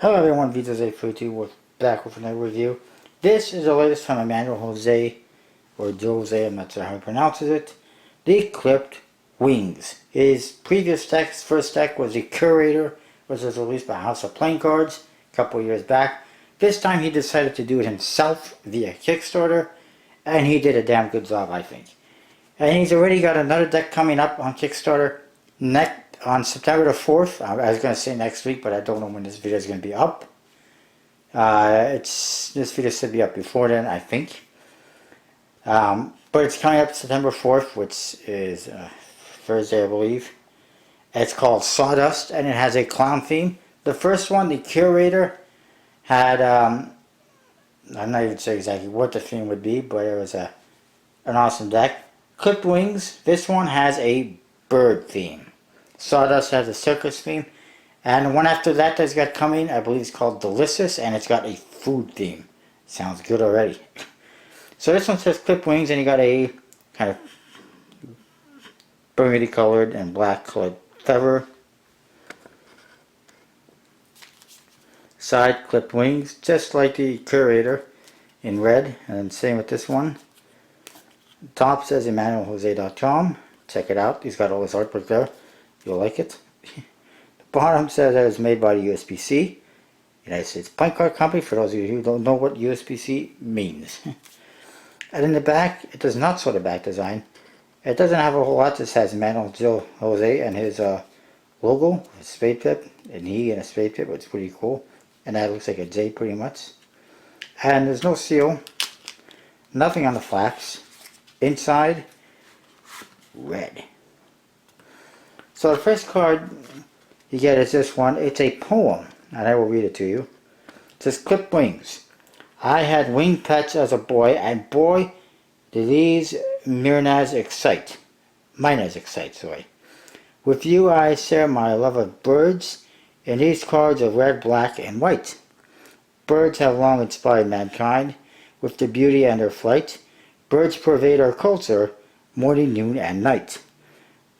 Hello everyone, Vito's842 with back with another review. This is the latest from Emmanuel Jose, or Jose, I'm not sure how he pronounces it. The Clipped Wings. His previous deck, his first deck, was the Curator, which was released by House of Playing Cards a couple of years back. This time he decided to do it himself via Kickstarter, and he did a damn good job, I think. And he's already got another deck coming up on Kickstarter on September the 4th. I was going to say next week, but I don't know when this video is going to be up. This video should be up before then, I think. But it's coming up September 4th, which is Thursday, I believe. It's called Sawdust, and it has a clown theme. The first one, the Curator, had, I'm not even sure exactly what the theme would be, but it was an awesome deck. Clipped Wings, this one has a bird theme. Sawdust has a circus theme. And the one after that that's got coming, I believe it's called Delicious, and it's got a food theme. Sounds good already. So this one says Clipped Wings, and you got a kind of burgundy colored and black colored feather. Side Clipped Wings, just like the Curator in red, and same with this one. Top says EmmanuelJose.com. Check it out. He's got all his artwork there. You'll like it. The bottom says that it was made by the USPC, United States Playing Card Company, for those of you who don't know what USPC means. And in the back, it does not show the back design. It doesn't have a whole lot. This has Emmanuel Jose and his logo, his spade tip, and he and a spade tip, which is pretty cool. And that looks like a J pretty much. And there's no seal. Nothing on the flaps. Inside, red. So the first card you get is this one. It's a poem, and I will read it to you. It says, Clipped Wings. I had winged pets as a boy, and boy, do these mynas excite. Sorry. With you I share my love of birds, and these cards are red, black, and white. Birds have long inspired mankind with their beauty and their flight. Birds pervade our culture, morning, noon, and night.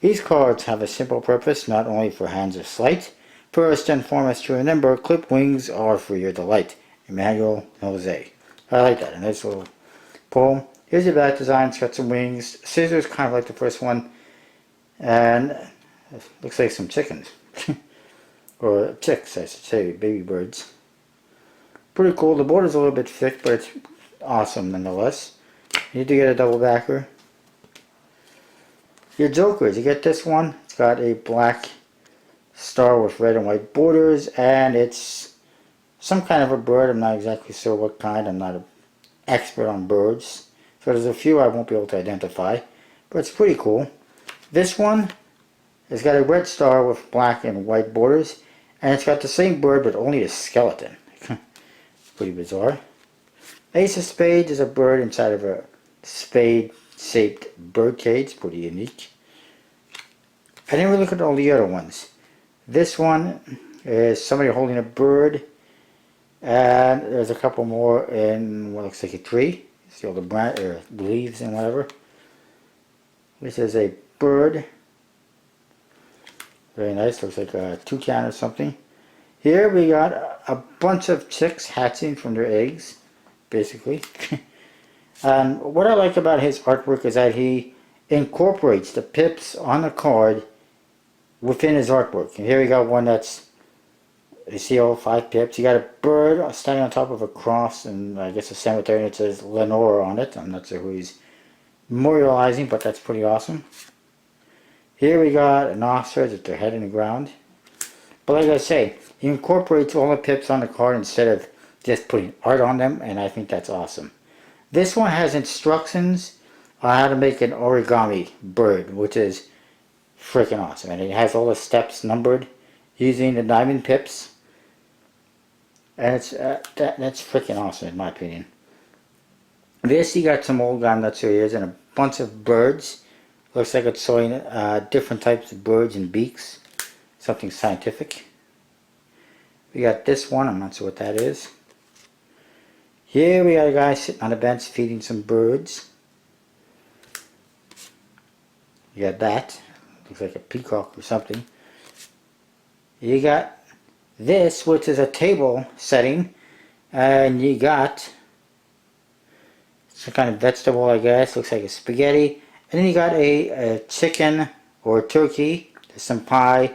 These cards have a simple purpose, not only for hands of sleight. First and foremost to remember, clipped wings are for your delight. Emmanuel Jose. I like that. A nice little poem. Here's the back design. It's got some wings. Scissors, kind of like the first one. And it looks like some chickens. Or chicks, I should say. Baby birds. Pretty cool. The border's a little bit thick, but it's awesome nonetheless. You need to get a double backer. Your jokers, you get this one. It's got a black star with red and white borders, and it's some kind of a bird. I'm not exactly sure what kind. I'm not an expert on birds. So there's a few I won't be able to identify, but it's pretty cool. This one has got a red star with black and white borders, and it's got the same bird but only a skeleton. Pretty bizarre. Ace of Spades is a bird inside of a spade-shaped bird cage. Pretty unique. I didn't really look at all the other ones. This one is somebody holding a bird, and there's a couple more in what looks like a tree. See all the leaves and whatever. This is a bird. Very nice. Looks like a toucan or something. Here we got a bunch of chicks hatching from their eggs, basically. And what I like about his artwork is that he incorporates the pips on the card within his artwork. And here we got one that's, you see all 5 pips. You got a bird standing on top of a cross, and I guess a cemetery, and it says Lenore on it. I'm not sure who he's memorializing, but that's pretty awesome. Here we got an ostrich with their head in the ground. But like I say, he incorporates all the pips on the card instead of just putting art on them, and I think that's awesome. This one has instructions on how to make an origami bird, which is freaking awesome. And it has all the steps numbered using the diamond pips. And it's that's freaking awesome in my opinion. This, you got some old guy, I'm not sure he is, and a bunch of birds. Looks like it's showing different types of birds and beaks. Something scientific. We got this one, I'm not sure what that is. Here we got a guy sitting on a bench feeding some birds. You got that. Looks like a peacock or something. You got This, which is a table setting, and you got some kind of vegetable, I guess. Looks like a spaghetti. And then you got a chicken or turkey. There's some pie.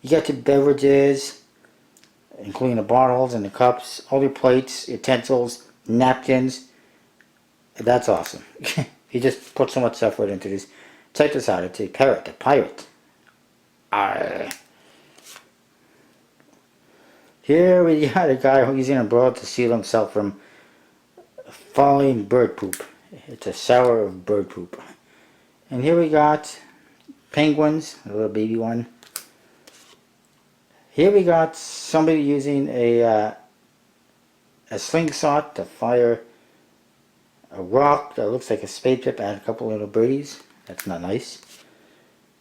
You got your beverages, including the bottles and the cups, all your plates, utensils, napkins. That's awesome. He just put so much effort into this. Check this out. It's a parrot, a pirate. Arr. Here we got a guy who's using a umbrella to shield himself from falling bird poop. It's a shower of bird poop. And here we got penguins, a little baby one. Here we got somebody using a slingshot to fire a rock that looks like a spade tip and a couple little birdies. That's not nice.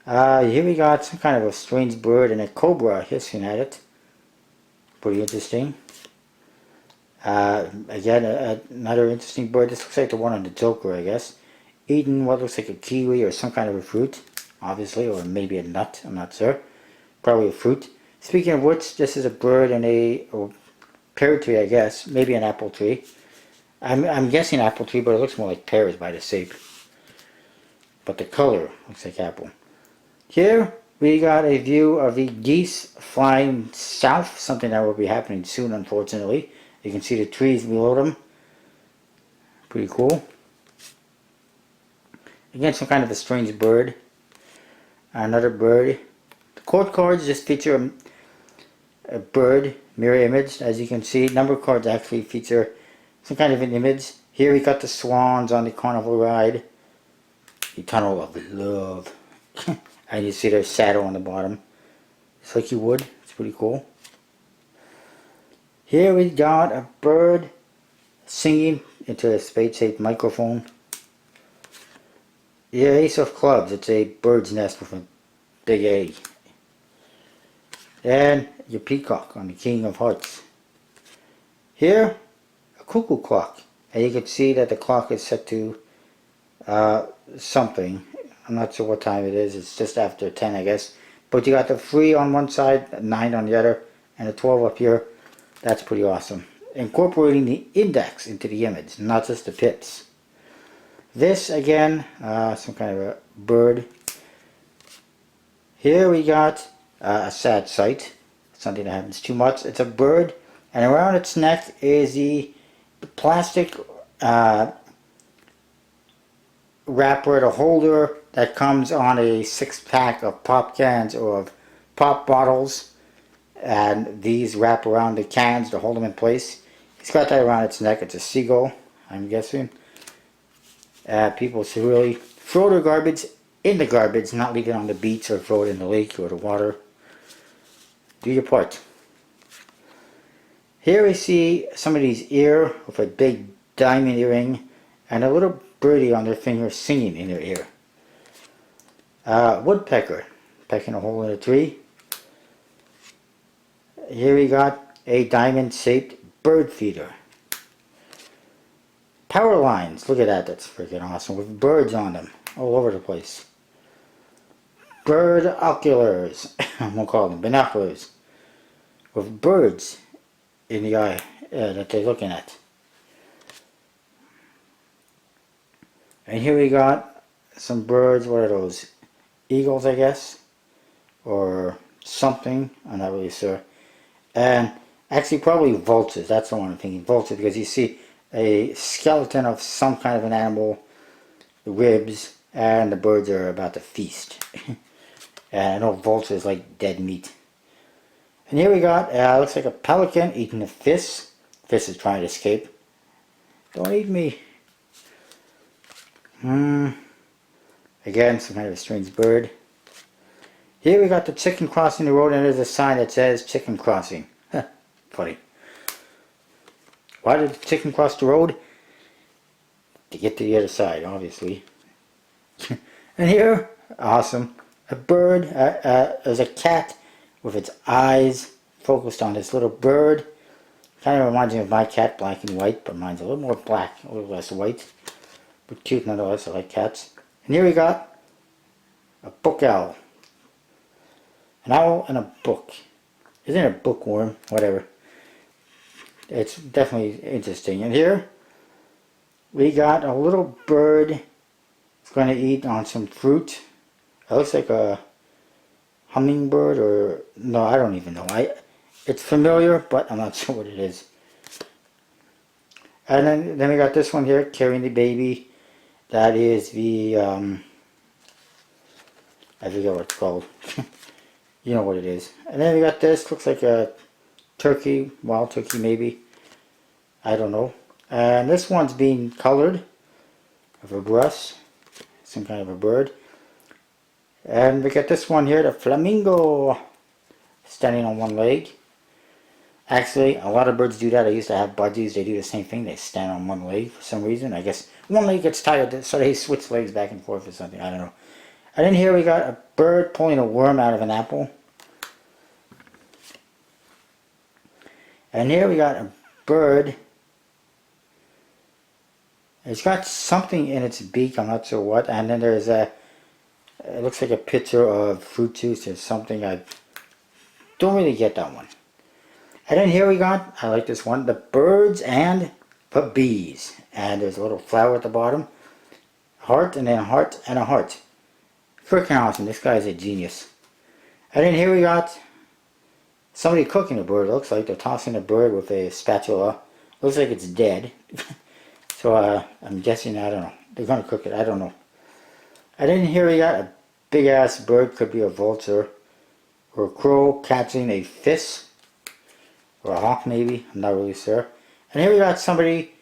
Here we got some kind of a strange bird and a cobra hissing at it. Pretty interesting. Again, another interesting bird. This looks like the one on the Joker, I guess. Eating what looks like a kiwi or some kind of a fruit, obviously, or maybe a nut. I'm not sure. Probably a fruit. Speaking of which, this is a bird and a pear tree, I guess. Maybe an apple tree. I'm guessing apple tree, but it looks more like pears by the shape. But the color looks like apple. Here we got a view of the geese flying south, something that will be happening soon, unfortunately. You can see the trees below them. Pretty cool. Again, some kind of a strange bird. Another bird. The quote cards just feature a bird, mirror image, as you can see. Number cards actually feature some kind of an image. Here we got the swans on the carnival ride. The tunnel of love. And you see their shadow on the bottom. It's like you would. It's pretty cool. Here we got a bird singing into a spade-shaped microphone. The Ace of Clubs. It's a bird's nest with a big A. And your peacock on the King of Hearts. Here, a cuckoo clock. And you can see that the clock is set to something. I'm not sure what time it is. It's just after 10, I guess. But you got the 3 on one side, 9 on the other, and a 12 up here. That's pretty awesome. Incorporating the index into the image, not just the pips. This, again, some kind of a bird. Here we got a sad sight. Something that happens too much. It's a bird, and around its neck is the plastic wrapper, the holder that comes on a 6-pack of pop cans or of pop bottles, and these wrap around the cans to hold them in place. It's got that around its neck. It's a seagull, I'm guessing. People should really throw their garbage in the garbage, not leave it on the beach or throw it in the lake or the water. Do your part. Here we see somebody's ear with a big diamond earring and a little birdie on their finger singing in their ear. Woodpecker pecking a hole in a tree. Here we got a diamond-shaped bird feeder. Power lines, look at that, that's freaking awesome, with birds on them all over the place. Bird oculars, we'll call them binoculars, with birds in the eye that they're looking at. And here we got some birds. What are those? Eagles, I guess, or something. I'm not really sure. And actually probably vultures. That's the one I'm thinking. Vultures, because you see a skeleton of some kind of an animal, the ribs, and the birds are about to feast. And I know vultures like dead meat. And here we got, looks like a pelican eating a fish. Fish is trying to escape. Don't eat me. Again, some kind of a strange bird. Here we got the chicken crossing the road, and there's a sign that says chicken crossing. Funny. Why did the chicken cross the road? To get to the other side, obviously. And here, awesome, a bird, there's a cat with its eyes focused on this little bird. Kind of reminds me of my cat, black and white, but mine's a little more black, a little less white. But cute nonetheless, I like cats. And here we got a book owl. An owl and a book. Isn't it a bookworm? Whatever. It's definitely interesting. And here we got a little bird. It's going to eat on some fruit. It looks like a hummingbird, or no, I don't even know. It's familiar, but I'm not sure what it is. And then we got this one here carrying the baby. That is the I forget what it's called. You know what it is. And then we got this. Looks like a turkey, wild turkey maybe. I don't know. And this one's being colored with a brush, some kind of a bird. And we got this one here, the flamingo, standing on one leg. Actually, a lot of birds do that. I used to have budgies. They do the same thing. They stand on one leg for some reason. I guess one leg gets tired, so they switch legs back and forth or something. I don't know. And then here we got a bird pulling a worm out of an apple. And here we got a bird. It's got something in its beak, I'm not sure what. And then there's a, it looks like a picture of fruit juice or something. I don't really get that one. And then here we got, I like this one, the birds and the bees. And there's a little flower at the bottom. Heart, and then a heart, and a heart. Freaking awesome. This guy's a genius. And then here we got somebody cooking a bird. It looks like they're tossing a bird with a spatula. Looks like it's dead. So I'm guessing, I don't know. They're going to cook it. I don't know. And then here we got a big ass bird. Could be a vulture. Or a crow catching a fish. Or a hawk maybe. I'm not really sure. And here we got somebody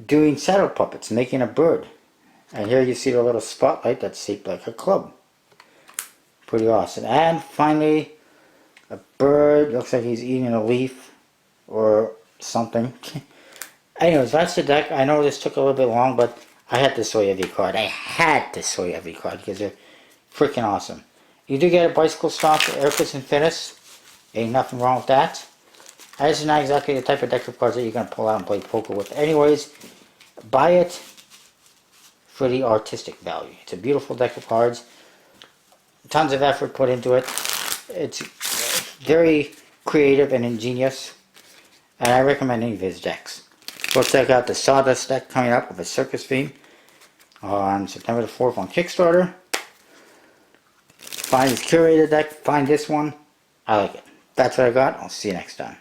doing shadow puppets. Making a bird. And here you see the little spotlight that's shaped like a club. Pretty awesome. And finally, a bird. Looks like he's eating a leaf. Or something. Anyways, that's the deck. I know this took a little bit long, but I had to show you every card. I had to show you every card because they're freaking awesome. You do get a bicycle stock, Airfits and Finish. Ain't nothing wrong with that. This is not exactly the type of deck of cards that you're going to pull out and play poker with. Anyways, buy it for the artistic value. It's a beautiful deck of cards. Tons of effort put into it. It's very creative and ingenious. And I recommend any of his decks. Go check out the Sawdust deck coming up with a circus theme on September the 4th on Kickstarter. Find his curator deck. Find this one. I like it. That's what I got. I'll see you next time.